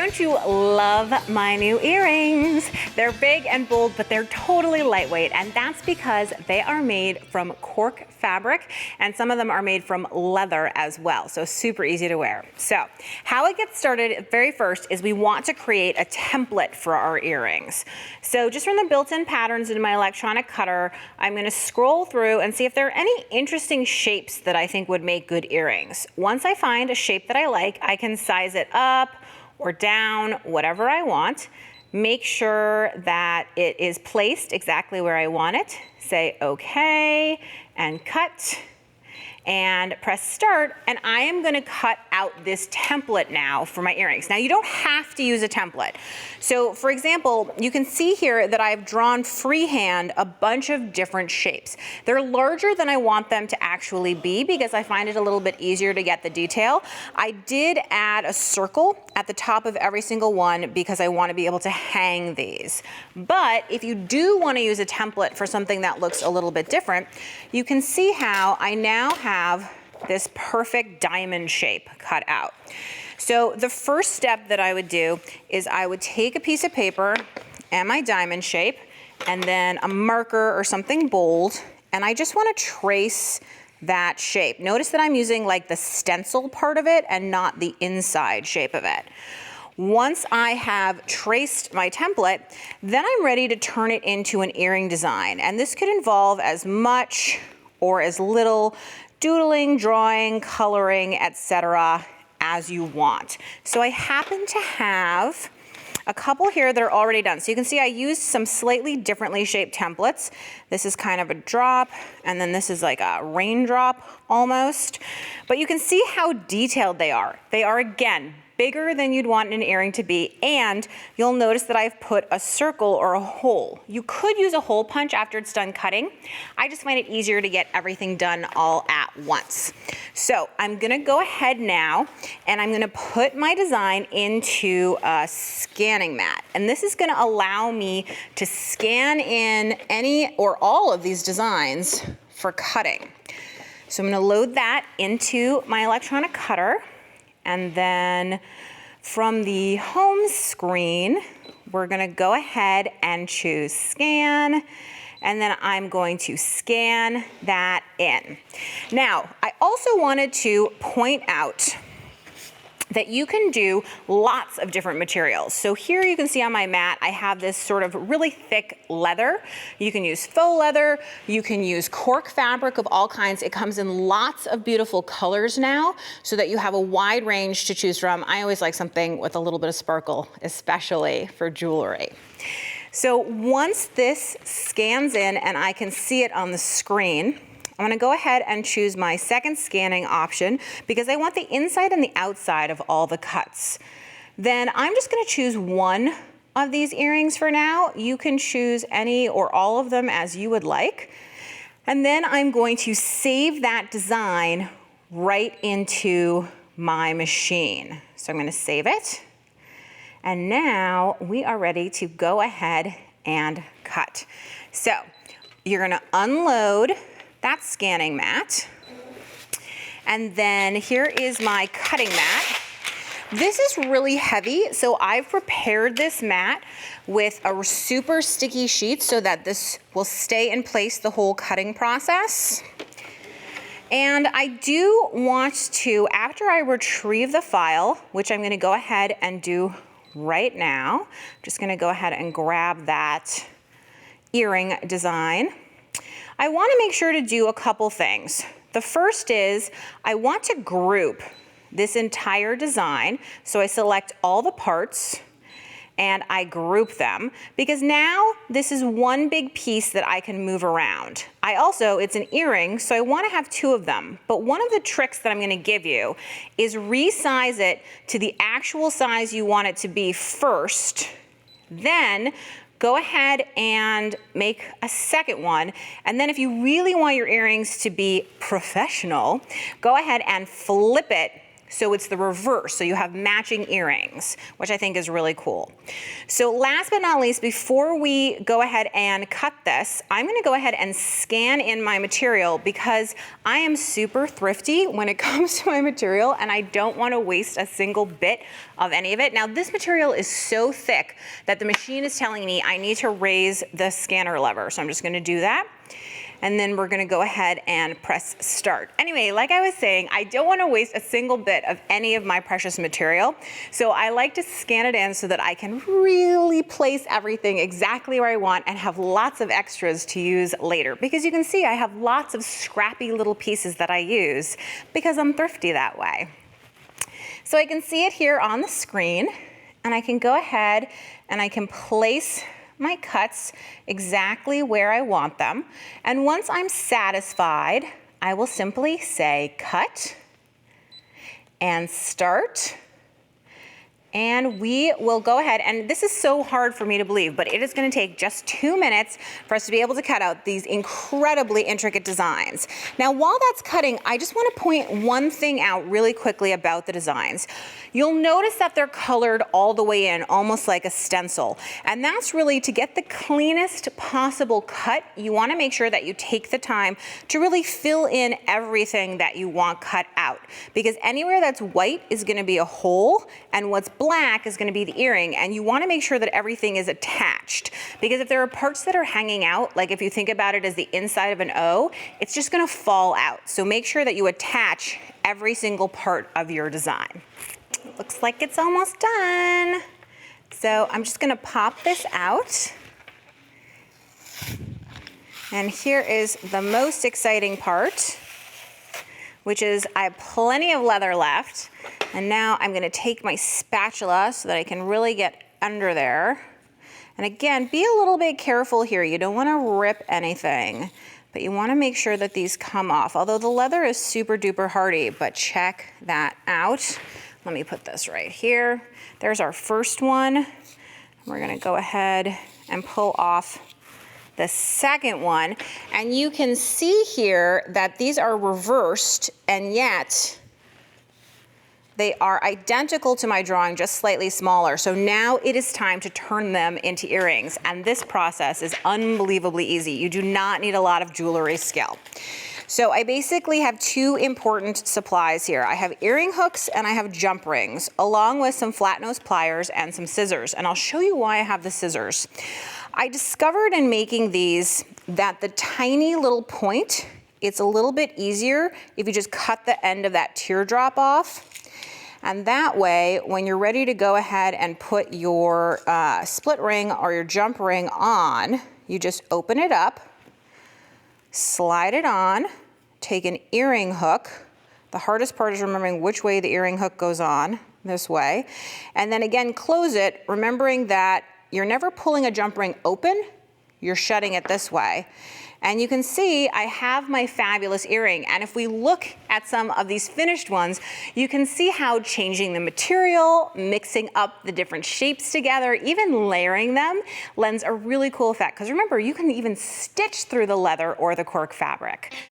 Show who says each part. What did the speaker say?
Speaker 1: Don't you love my new earrings? They're big and bold, but they're totally lightweight, and that's because they are made from cork fabric, and some of them are made from leather as well, so super easy to wear. So how it gets started very first is we want to create a template for our earrings. So just from the built-in patterns in my electronic cutter, I'm going to scroll through and see if there are any interesting shapes that I think would make good earrings. Once I find a shape that I like, I can size it up or down, whatever I want. Make sure that it is placed exactly where I want it. Say okay and cut and press start, and I am gonna cut out this template now for my earrings. Now you don't have to use a template. So for example, you can see here that I've drawn freehand a bunch of different shapes. They're larger than I want them to actually be because I find it a little bit easier to get the detail. I did add a circle at the top of every single one because I want to be able to hang these. But if you do want to use a template for something that looks a little bit different, you can see how I now have this perfect diamond shape cut out. So the first step that I would do is I would take a piece of paper and my diamond shape and then a marker or something bold, and I just want to trace that shape. Notice that I'm using like the stencil part of it and not the inside shape of it. Once I have traced my template, then I'm ready to turn it into an earring design. And this could involve as much or as little doodling, drawing, coloring, etc. as you want. So I happen to have a couple here that are already done. So you can see I used some slightly differently shaped templates. This is kind of a drop, and then this is like a raindrop almost. But you can see how detailed they are. They are, again, bigger than you'd want an earring to be, and you'll notice that I've put a circle or a hole. You could use a hole punch after it's done cutting. I just find it easier to get everything done all at once. So I'm gonna go ahead now and I'm gonna put my design into a scanning mat. And this is gonna allow me to scan in any or all of these designs for cutting. So I'm gonna load that into my electronic cutter. And then from the home screen, we're gonna go ahead and choose scan, and then I'm going to scan that in. Now, I also wanted to point out that you can do lots of different materials. So here you can see on my mat, I have this sort of really thick leather. You can use faux leather, you can use cork fabric of all kinds. It comes in lots of beautiful colors now so that you have a wide range to choose from. I always like something with a little bit of sparkle, especially for jewelry. So once this scans in and I can see it on the screen, I'm gonna go ahead and choose my second scanning option because I want the inside and the outside of all the cuts. Then I'm just gonna choose one of these earrings for now. You can choose any or all of them as you would like. And then I'm going to save that design right into my machine. So I'm gonna save it. And now we are ready to go ahead and cut. So you're gonna unload that scanning mat. And then here is my cutting mat. This is really heavy, so I've prepared this mat with a super sticky sheet so that this will stay in place the whole cutting process. And I do want to, after I retrieve the file, which I'm gonna go ahead and do right now, I'm just gonna go ahead and grab that earring design. I want to make sure to do a couple things. The first is I want to group this entire design. So I select all the parts and I group them because now this is one big piece that I can move around. It's an earring, so I want to have two of them. But one of the tricks that I'm going to give you is resize it to the actual size you want it to be first. Then go ahead and make a second one. And then if you really want your earrings to be professional, go ahead and flip it So it's the reverse, so you have matching earrings, which I think is really cool. So last but not least, before we go ahead and cut this, I'm gonna go ahead and scan in my material because I am super thrifty when it comes to my material and I don't wanna waste a single bit of any of it. Now this material is so thick that the machine is telling me I need to raise the scanner lever, so I'm just gonna do that. And then we're gonna go ahead and press start. Anyway, like I was saying, I don't wanna waste a single bit of any of my precious material. So I like to scan it in so that I can really place everything exactly where I want and have lots of extras to use later. Because you can see I have lots of scrappy little pieces that I use because I'm thrifty that way. So I can see it here on the screen and I can go ahead and I can place my cuts exactly where I want them. And once I'm satisfied, I will simply say cut and start. And we will go ahead, and this is so hard for me to believe, but it is gonna take just 2 minutes for us to be able to cut out these incredibly intricate designs. Now, while that's cutting, I just wanna point one thing out really quickly about the designs. You'll notice that they're colored all the way in, almost like a stencil. And that's really to get the cleanest possible cut, you wanna make sure that you take the time to really fill in everything that you want cut out. Because anywhere that's white is gonna be a hole, and what's black is gonna be the earring, and you wanna make sure that everything is attached. Because if there are parts that are hanging out, like if you think about it as the inside of an O, it's just gonna fall out. So make sure that you attach every single part of your design. Looks like it's almost done. So I'm just gonna pop this out. And here is the most exciting part, which is I have plenty of leather left. And now I'm gonna take my spatula so that I can really get under there. And again, be a little bit careful here. You don't wanna rip anything, but you wanna make sure that these come off. Although the leather is super duper hardy, but check that out. Let me put this right here. There's our first one. We're gonna go ahead and pull off the second one. And you can see here that these are reversed, and yet they are identical to my drawing, just slightly smaller. So now it is time to turn them into earrings. And this process is unbelievably easy. You do not need a lot of jewelry skill. So I basically have two important supplies here. I have earring hooks and I have jump rings, along with some flat nose pliers and some scissors. And I'll show you why I have the scissors. I discovered in making these that the tiny little point, it's a little bit easier if you just cut the end of that teardrop off. And that way, when you're ready to go ahead and put your split ring or your jump ring on, you just open it up, slide it on, take an earring hook. The hardest part is remembering which way the earring hook goes on, this way. And then again, close it, remembering that you're never pulling a jump ring open, you're shutting it this way. And you can see I have my fabulous earring. And if we look at some of these finished ones, you can see how changing the material, mixing up the different shapes together, even layering them lends a really cool effect. Because remember, you can even stitch through the leather or the cork fabric.